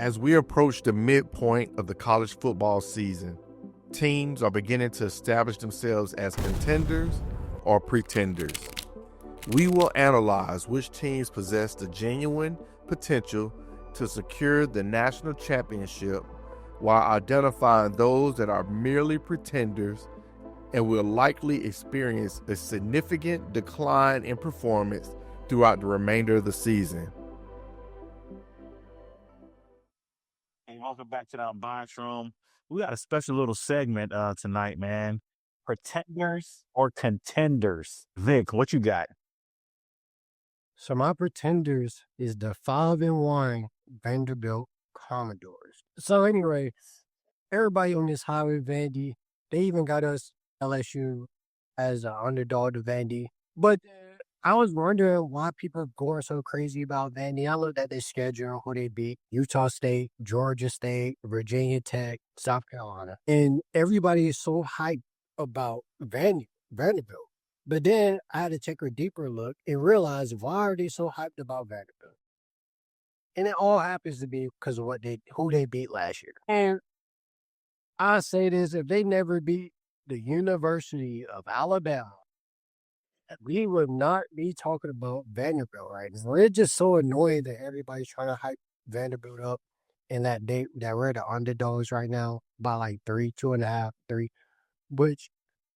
As we approach the midpoint of the college football season, teams are beginning to establish themselves as contenders or pretenders. We will analyze which teams possess the genuine potential to secure the national championship while identifying those that are merely pretenders and will likely experience a significant decline in performance throughout the remainder of the season. And welcome back to the Unbiased Room. We got a special little segment tonight, man. Pretenders or contenders? Vic, what you got? So my pretenders is the 5-1 Vanderbilt Commodores. So anyway, everybody on this highway Vandy, they even got us LSU as an underdog to Vandy. But I was wondering why people are going so crazy about Vandy. I looked at their schedule, who they beat: Utah State, Georgia State, Virginia Tech, South Carolina. And everybody is so hyped about Vanderbilt. But then I had to take a deeper look and realize, why are they so hyped about Vanderbilt? And it all happens to be because of who they beat last year. And I say this: if they never beat the University of Alabama, we would not be talking about Vanderbilt right now. It's just so annoying that everybody's trying to hype Vanderbilt up and that we're the underdogs right now by like 3, 2.5, 3, which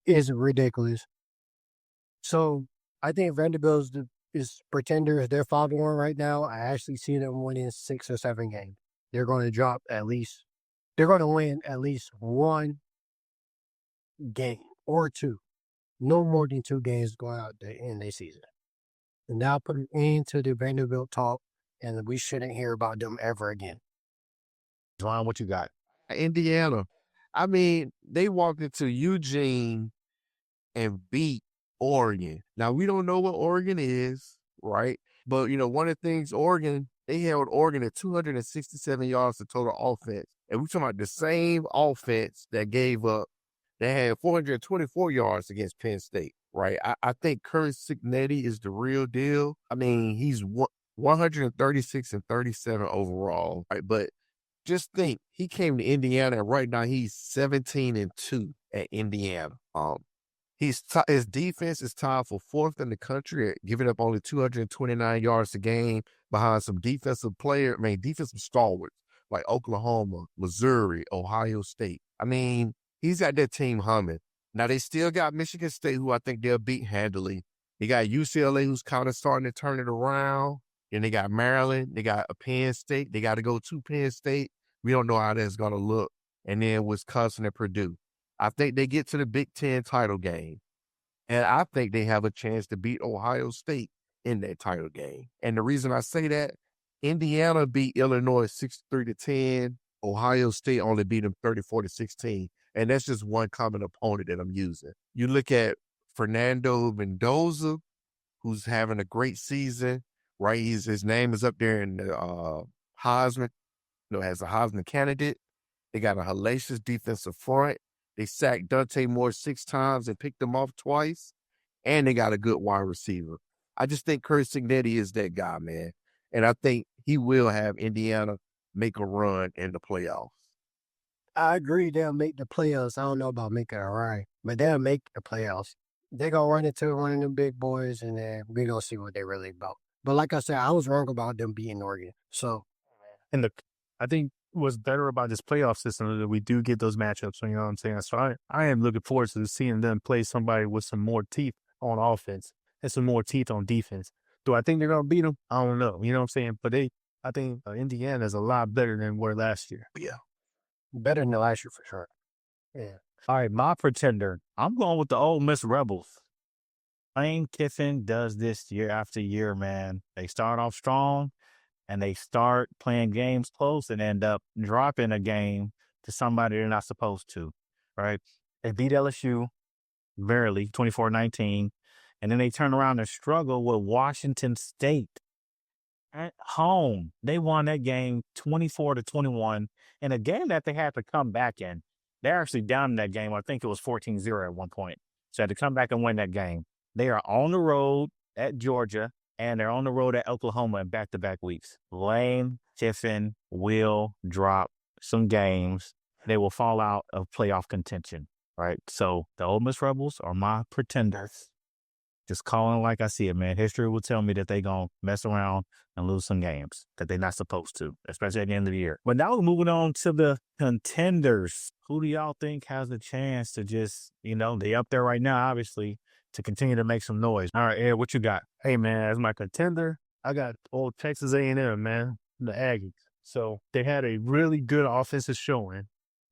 is ridiculous. So I think Vanderbilt is pretenders. They're 5-1 right now. I actually see them winning 6 or 7 games. They're going to win at least 1 game or 2. No more than 2 games going out the end of the season. And now put an end to the Vanderbilt talk, and we shouldn't hear about them ever again. John, what you got? Indiana. I mean, they walked into Eugene and beat Oregon. Now, we don't know what Oregon is, right? But, one of the things they held Oregon at 267 yards of total offense. And we're talking about the same offense that gave up. They had 424 yards against Penn State, right? I think Curtis Signetti is the real deal. I mean, he's 136 and 37 overall, right? But just think, he came to Indiana, and right now he's 17-2 at Indiana. His defense is tied for 4th in the country at giving up only 229 yards a game behind some defensive stalwarts like Oklahoma, Missouri, Ohio State. I mean, he's got that team humming. Now, they still got Michigan State, who I think they'll beat handily. They got UCLA, who's kind of starting to turn it around. Then they got Maryland. They got Penn State. They got to go to Penn State. We don't know how that's going to look. And then Wisconsin and Purdue. I think they get to the Big Ten title game. And I think they have a chance to beat Ohio State in that title game. And the reason I say that, Indiana beat Illinois 63-10. Ohio State only beat them 34-16. And that's just one common opponent that I'm using. You look at Fernando Mendoza, who's having a great season, right? His name is up there in the Heisman, as a Heisman candidate. They got a hellacious defensive front. They sacked Dante Moore 6 times and picked him off twice. And they got a good wide receiver. I just think Curtis Signetti is that guy, man. And I think he will have Indiana make a run in the playoffs. I agree they'll make the playoffs. I don't know about making a run, but they'll make the playoffs. They're going to run into one of them big boys, and then we're going to see what they're really about. But like I said, I was wrong about them beating Oregon. So, And I think what's better about this playoff system is that we do get those matchups. You know what I'm saying? So I am looking forward to seeing them play somebody with some more teeth on offense and some more teeth on defense. Do I think they're going to beat them? I don't know. You know what I'm saying? But I think Indiana is a lot better than were last year. Yeah. Better than last year for sure. Yeah. All right, my pretender. I'm going with the Ole Miss Rebels. Lane Kiffin does this year after year, man. They start off strong, and they start playing games close and end up dropping a game to somebody they're not supposed to, right? They beat LSU barely, 24-19, and then they turn around and struggle with Washington State at home. They won that game 24-21 in a game that they had to come back in. They're actually down in that game. I think it was 14-0 at one point. So they had to come back and win that game. They are on the road at Georgia, and they're on the road at Oklahoma in back-to-back weeks. Lane Kiffin will drop some games. They will fall out of playoff contention, right? So the Ole Miss Rebels are my pretenders. Just calling like I see it, man. History will tell me that they're going to mess around and lose some games that they're not supposed to, especially at the end of the year. But now we're moving on to the contenders. Who do y'all think has a chance to just, they up there right now, obviously, to continue to make some noise? All right, Ed, what you got? Hey, man, as my contender, I got old Texas A&M, man, the Aggies. So they had a really good offensive showing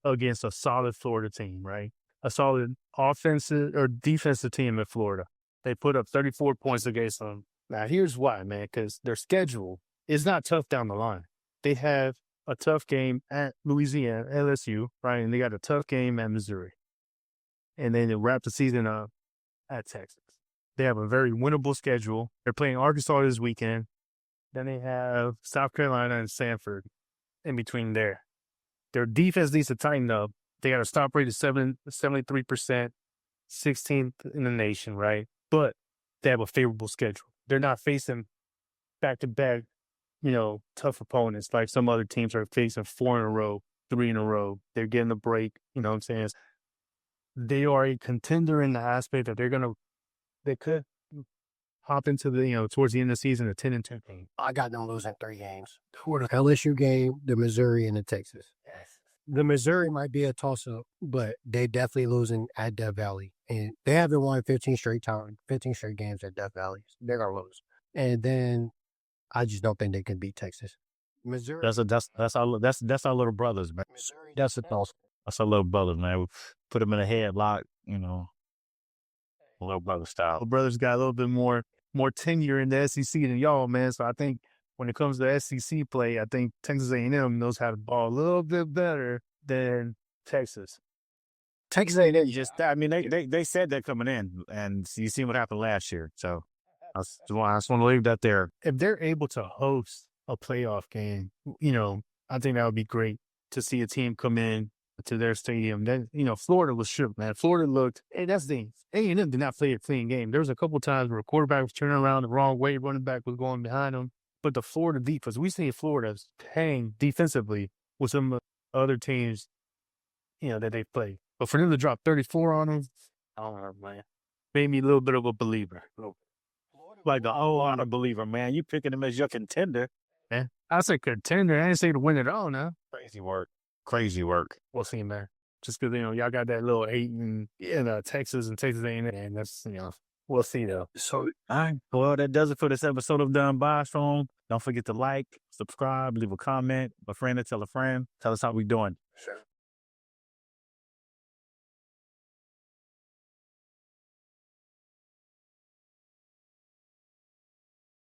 against a solid Florida team, right? A solid offensive or defensive team in Florida. They put up 34 points against them. Now, here's why, man, because their schedule is not tough down the line. They have a tough game at Louisiana, LSU, right? And they got a tough game at Missouri. And then they wrap the season up at Texas. They have a very winnable schedule. They're playing Arkansas this weekend. Then they have South Carolina and Samford in between there. Their defense needs to tighten up. They got a stop rate of 73%, 16th in the nation, right? But they have a favorable schedule. They're not facing back-to-back, tough opponents like some other teams are facing 4 in a row, 3 in a row. They're getting a break, you know what I'm saying? They are a contender in the aspect that they could hop into the, towards the end of the season, a 10-2 team. I got them losing 3 games. The LSU game, the Missouri, and the Texas. Yes. The Missouri might be a toss-up, but they definitely losing at Death Valley. And they haven't won 15 straight games at Death Valley. They're going to lose. And then I just don't think they can beat Texas. Missouri. That's our little brothers, man. Missouri, that's a toss. That's our little brothers, man. We put them in a headlock, little brother style. The brothers got a little bit more tenure in the SEC than y'all, man. So I think when it comes to SEC play, I think Texas A&M knows how to ball a little bit better than Texas. Texas A&M they said that coming in, and you see what happened last year. So I just want to leave that there. If they're able to host a playoff game, I think that would be great to see a team come in to their stadium. Then, Florida was shook, man. Florida looked, that's the thing. A&M did not play a clean game. There was a couple times where a quarterback was turning around the wrong way, running back was going behind them. But the Florida defense, we see Florida's hang defensively with some other teams, that they play. But for them to drop 34 on them, I don't know, man. Made me a little bit of a believer. Like a whole lot of believer, man. You picking them as your contender. Man, I said contender. I didn't say to win it all now. Crazy work. We'll see, man. Just because, y'all got that little 8 in Texas and Texas A&M, and that's, we'll see, though. So, all right. Well, that does it for this episode of Done By Strong. Don't forget to like, subscribe, leave a comment, a friend to tell a friend. Tell us how we doing. Sure.